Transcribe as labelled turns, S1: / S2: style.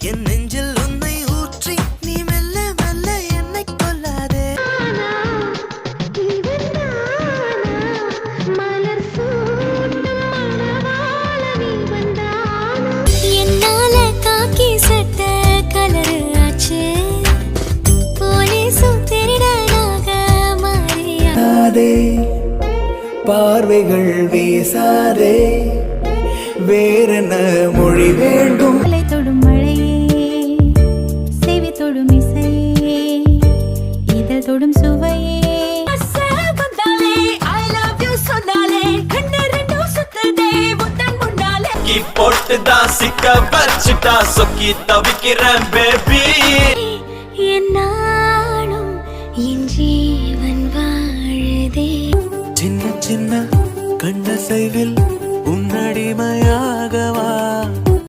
S1: என் நெஞ்சில் உன்னை ஊற்றி நீ மெல்ல மெல்ல என்னை கொல்லாதே.
S2: என்னால காக்கி சட்ட கலரு ஆச்சு, போலீஸும் திருடனாக மாறியாதே.
S1: பார்வைகள் வீசாதே, வேறென்ன மொழி வேண்டும்?
S2: தொடும் மழையே, செவி தொடும் இசையே, இதழ் தொடும் சுவையே.
S1: போட்டுதான் சிக்க வச்சுட்டா சொக்கி தவிக்கிறேன் பேபி.
S2: என்னாலும் என் ஜீவன் வாழுதே.
S1: சின்ன சின்ன கண்ணசைவில் உன்னடிமையாகவா